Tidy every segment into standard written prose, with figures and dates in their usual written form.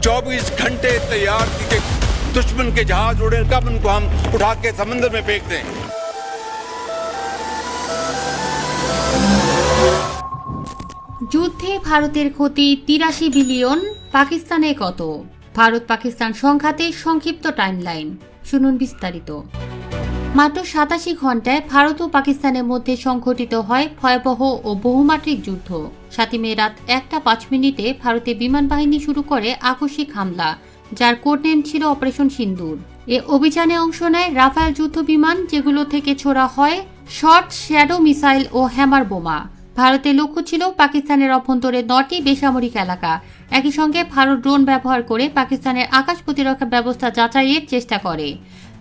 24 घंटे तैयार थी कि दुश्मन के जहाज उड़े, कब उनको हम उठा के समंदर में फेंक दें। যুদ্ধে ভারতের ক্ষতি ৮৩ বিলিয়ন, পাকিস্তানে কত? ভারত পাকিস্তান সংঘাতে সংক্ষিপ্ত টাইমলাইন, শুনুন বিস্তারিত। মাত্র ৮৭ ঘন্টায় ভারত ও পাকিস্তানের মধ্যে সংঘটিত হয় ভয়াবহ ও বহুমাত্রিক যুদ্ধ। ৭ মে রাত ১টা ৫ ভারতের বিমান বাহিনী শুরু করে আকস্মিক হামলা, যার কোডনেম ছিল অপারেশন সিন্দুর। এ অভিযানে অংশ নেয় রাফায়েল যুদ্ধ বিমান, যেগুলো থেকে ছোড়া হয় শর্ট শ্যাডো মিসাইল ও হ্যামার বোমা। ভারতের লক্ষ্য ছিল পাকিস্তানের অভ্যন্তরে ৯টি বেসামরিক এলাকা। একই সঙ্গে ভারত ড্রোন ব্যবহার করে পাকিস্তানের আকাশ প্রতিরক্ষা ব্যবস্থা যাচাইয়ের চেষ্টা করে।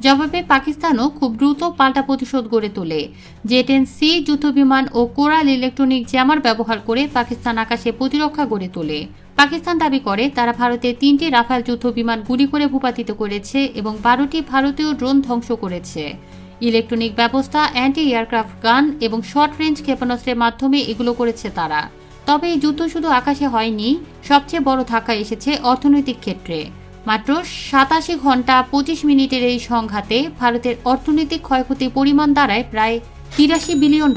জবাবে পাকিস্তানও খুব দ্রুত পাল্টা প্রতিশোধ গড়ে তোলে। জে-10C যুদ্ধবিমান ও কোরাল ইলেকট্রনিক জ্যামার ব্যবহার করে পাকিস্তান আকাশে প্রতিরক্ষা গড়ে তোলে। পাকিস্তান দাবি করে তারা ভারতের ৩টি রাফায়েল যুদ্ধবিমান গুলি করে ভূপাতিত করেছে এবং ১২টি ভারতীয় ড্রোন ধ্বংস করেছে। ইলেকট্রনিক ব্যবস্থা, অ্যান্টি এয়ারক্রাফট গান এবং শর্ট রেঞ্জ ক্ষেপণাস্ত্রের মাধ্যমে এগুলো করেছে তারা। তবে এই যুদ্ধ শুধু আকাশে হয়নি, সবচেয়ে বড় ধাক্কা এসেছে অর্থনৈতিক ক্ষেত্রে। মাত্র ৮৭ ঘন্টা ২৫ মিনিটের এই সংঘাতে ভারতের অর্থনৈতিক ক্ষয়ক্ষতির পরিমাণ দাঁড়ায় প্রায় $৮৩ বিলিয়ন।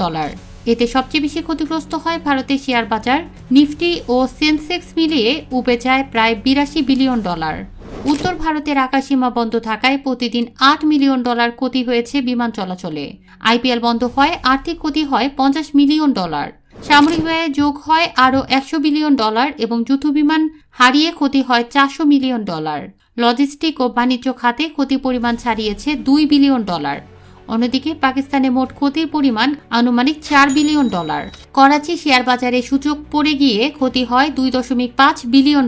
এতে সবচেয়ে বেশি ক্ষতিগ্রস্ত হয় ভারতের শেয়ার বাজার। নিফটি ও সেন্সেক্স মিলিয়ে উপে যায় প্রায় $৮২ বিলিয়ন। উত্তর ভারতের আকাশসীমা বন্ধ থাকায় প্রতিদিন $৮ মিলিয়ন ক্ষতি হয়েছে বিমান চলাচলে। আইপিএল বন্ধ হয়, আর্থিক ক্ষতি হয় $50 মিলিয়ন। সামরিক ব্যয়ে যোগ হয় আরও $100 বিলিয়ন এবং যুদ্ধবিমান হারিয়ে ক্ষতি হয় $400 মিলিয়ন। লজিস্টিক ও বাণিজ্য খাতে ক্ষতি পরিমাণ ছাড়িয়েছে $2 বিলিয়ন। অন্যদিকে পাকিস্তানে মোট ক্ষতির পরিমাণ আনুমানিক $4 বিলিয়ন। করাচি শেয়ার বাজারে সূচক পড়ে গিয়ে ক্ষতি হয় $2.5 বিলিয়ন।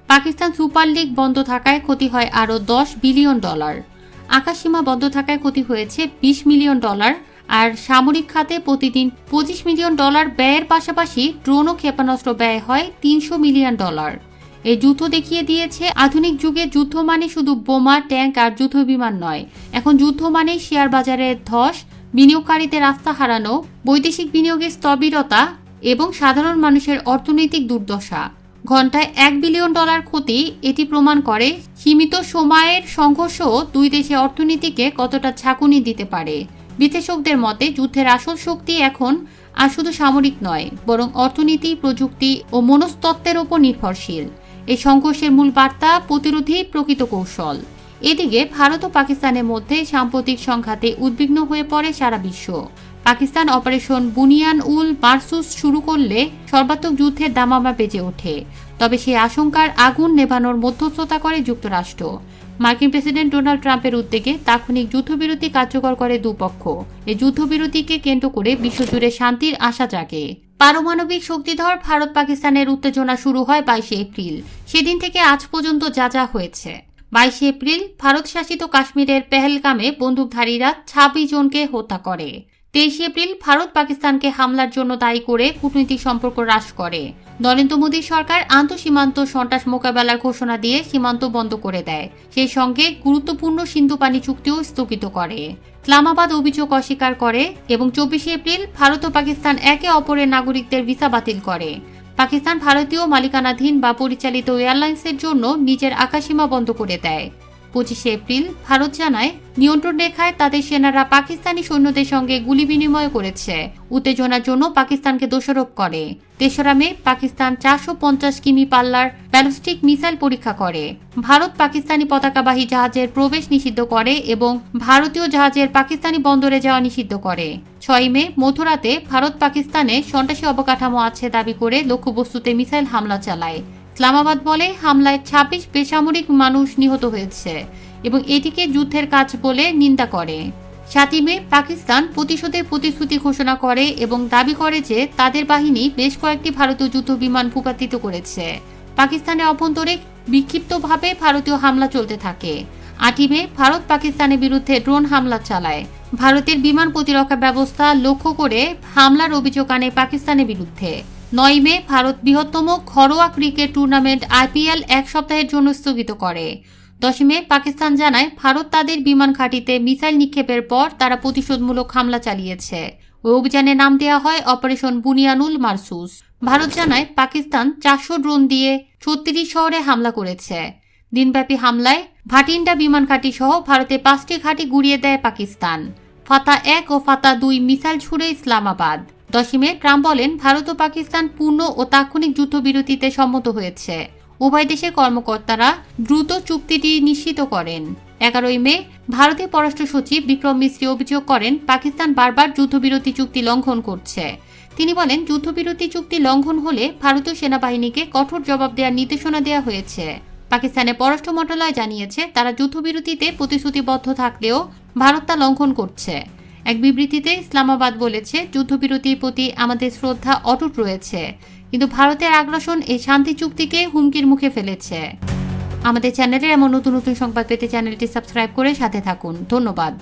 পাকিস্তান সুপার লিগ বন্ধ থাকায় ক্ষতি হয় আরও $10 বিলিয়ন। আকাশসীমা বন্ধ থাকায় ক্ষতি হয়েছে $20 মিলিয়ন। আর সামরিক খাতে প্রতিদিন $25 মিলিয়ন ব্যয়ের পাশাপাশি ড্রোন ও ক্ষেপণাস্ত্র ব্যয় হয় $300 মিলিয়ন। এই যুদ্ধ দেখিয়ে দিয়েছে আধুনিক যুগে যুদ্ধ মানে শুধু বোমা, ট্যাঙ্ক আর যুদ্ধবিমান নয়। এখন যুদ্ধ মানে শেয়ার বাজারের ধস, বিনিয়োগকারীদের আস্থা হারানো, বৈদেশিক বিনিয়োগের স্থবিরতা এবং সাধারণ মানুষের অর্থনৈতিক দুর্দশা। ঘন্টায় $1 বিলিয়ন ক্ষতি, এটি প্রমাণ করে সীমিত সময়ের সংঘর্ষ দুই দেশের অর্থনীতিকে কতটা ঝাঁকুনি দিতে পারে। বিশ্লেষকদের মতে যুদ্ধের আসল শক্তি এখন আর শুধু সামরিক নয়, বরং অর্থনীতি, প্রযুক্তি ও মনস্তত্ত্বের ওপর নির্ভরশীল। এই সংঘর্ষের মূল বার্তা প্রতিরোধী প্রকৃত কৌশল। এদিকে ভারত ও পাকিস্তানের মধ্যে সাম্প্রতিক সংঘাতে উদ্বিগ্ন হয়ে পড়ে সারা বিশ্ব। পাকিস্তান অপারেশন বুনিয়ান-উল-মারসুস শুরু করলে সর্বাত্মক যুদ্ধের দামামা বেজে ওঠে। তবে সেই আশঙ্কার আগুন নেভানোর মধ্যস্থতা করে যুক্তরাষ্ট্র। মার্কিন প্রেসিডেন্ট ডোনাল্ড ট্রাম্পের উদ্যোগে তাৎক্ষণিক যুদ্ধবিরতি কার্যকর করে দুপক্ষ। এই যুদ্ধবিরতিকে কেন্দ্র করে বিশ্বজুড়ে শান্তির আশা জাগে। পারমাণবিক শক্তিধর ভারত পাকিস্তানের উত্তেজনা শুরু হয় ২২ এপ্রিল। সেদিন থেকে আজ পর্যন্ত যা যা হয়েছে। ২২ এপ্রিল ভারত শাসিত কাশ্মীরের পেহেলগামে বন্দুকধারীরা ২৬ জনকে হত্যা করে। ২৩ এপ্রিল ভারত পাকিস্তানকে হামলার জন্য দায়ী করে কূটনৈতিক সম্পর্ক হ্রাস করে। নরেন্দ্র মোদী সরকার আন্তঃসীমান্ত সন্ত্রাস মোকাবেলার ঘোষণা দিয়ে সীমান্ত বন্ধ করে দেয়। সেই সঙ্গে গুরুত্বপূর্ণ সিন্ধু পানি চুক্তিও স্থগিত করে। ইসলামাবাদ অভিযোগ অস্বীকার করে এবং ২৪ এপ্রিল ভারত ও পাকিস্তান একে অপরের নাগরিকদের ভিসা বাতিল করে। পাকিস্তান ভারতীয় মালিকানাধীন বা পরিচালিত এয়ারলাইন্সের জন্য নিজের আকাশসীমা বন্ধ করে দেয়। ২৫ এপ্রিল ভারত জানায় নিয়ন্ত্রণ রেখায় তাদের সেনারা পাকিস্তানি সৈন্যদের সঙ্গে গুলি বিনিময় করেছে। উত্তেজনার জন্য পাকিস্তানকে দোষারোপ করে। ৩রা মে পাকিস্তান ৪৫০ কিমি পাল্লার ব্যালিস্টিক মিসাইল পরীক্ষা করে। ভারত পাকিস্তানি পতাকাবাহী জাহাজের প্রবেশ নিষিদ্ধ করে এবং ভারতীয় জাহাজের পাকিস্তানি বন্দরে যাওয়া নিষিদ্ধ করে। ৬ মে মধ্যরাতে ভারত পাকিস্তানে সন্ত্রাসী অবকাঠামো আছে দাবি করে লক্ষ্যবস্তুতে মিসাইল হামলা চালায়। ইসলামাবাদ বলে হামলায় ২৬ বেসামরিক মানুষ নিহত হয়েছে এবং এটিকে যুদ্ধের কাজ বলে নিন্দা করে। ৭ মে পাকিস্তান প্রতিশোধের প্রতিশ্রুতি ঘোষণা করে এবং দাবি করে যে তাদের বাহিনী বেশ কয়েকটি ভারতীয় যুদ্ধবিমান ভূপাতিত করেছে। পাকিস্তানের অভ্যন্তরে বিক্ষিপ্তভাবে ভারতীয় হামলা চলতে থাকে। ৮ মে ভারত পাকিস্তানের বিরুদ্ধে ড্রোন হামলা চালায়। ভারতের বিমান প্রতিরক্ষা ব্যবস্থা লক্ষ্য করে হামলার অভিযোগ আনে পাকিস্তানের বিরুদ্ধে। ৯ মে ভারত বৃহত্তম ঘরোয়া ক্রিকেট টুর্নামেন্ট আইপিএল ১ সপ্তাহের জন্য স্থগিত করে। ১০ মে পাকিস্তান জানায় ভারত তাদের বিমান ঘাঁটিতে মিসাইল নিক্ষেপের পর তারা প্রতিশোধমূলক হামলা চালিয়েছে। ওই অভিযানের নাম দেওয়া হয় অপারেশন বুনিয়ানুল মারসুস। ভারত জানায় পাকিস্তান 400 ড্রোন দিয়ে 36 শহরে হামলা করেছে। দিনব্যাপী হামলায় ভাটিন্ডা বিমান ঘাঁটি সহ ভারতে 5টি ঘাঁটি গুড়িয়ে দেয় পাকিস্তান। ফাতা 1 ও ফাতা 2 মিসাইল ছুড়ে ইসলামাবাদ। 10 মে ট্রাম্প বলেন ভারত ও পাকিস্তান পূর্ণ ও তাৎক্ষণিক যুদ্ধবিরতিতে সম্মত হয়েছে। উভয় দেশের কর্মকর্তারা দ্রুত চুক্তিটি নিশ্চিত করেন। 11 মে ভারতের পররাষ্ট্র সচিব বিক্রম মিশ্রি অভিযোগ করেন পাকিস্তান বারবার যুদ্ধবিরতি চুক্তি লঙ্ঘন করছে। তিনি বলেন যুদ্ধবিরতি চুক্তি লঙ্ঘন হলে ভারতীয় সেনাবাহিনীকে কঠোর জবাব দেওয়ার নির্দেশনা দেওয়া হয়েছে। পাকিস্তানের পররাষ্ট্র মন্ত্রণালয় জানিয়েছে তারা যুদ্ধবিরতিতে প্রতিশ্রুতিবদ্ধ থাকলেও ভারত তা লঙ্ঘন করছে। এক বিবৃতিতে ইসলামাবাদ বলেছে যুদ্ধবিরতির প্রতি আমাদের শ্রদ্ধা অটুট রয়েছে, কিন্তু ভারতের আগ্রাসন এই শান্তি চুক্তিকে হুমকির মুখে ফেলেছে। আমাদের চ্যানেলে এমন নতুন নতুন সংবাদ পেতে চ্যানেলটি সাবস্ক্রাইব করে সাথে থাকুন। ধন্যবাদ।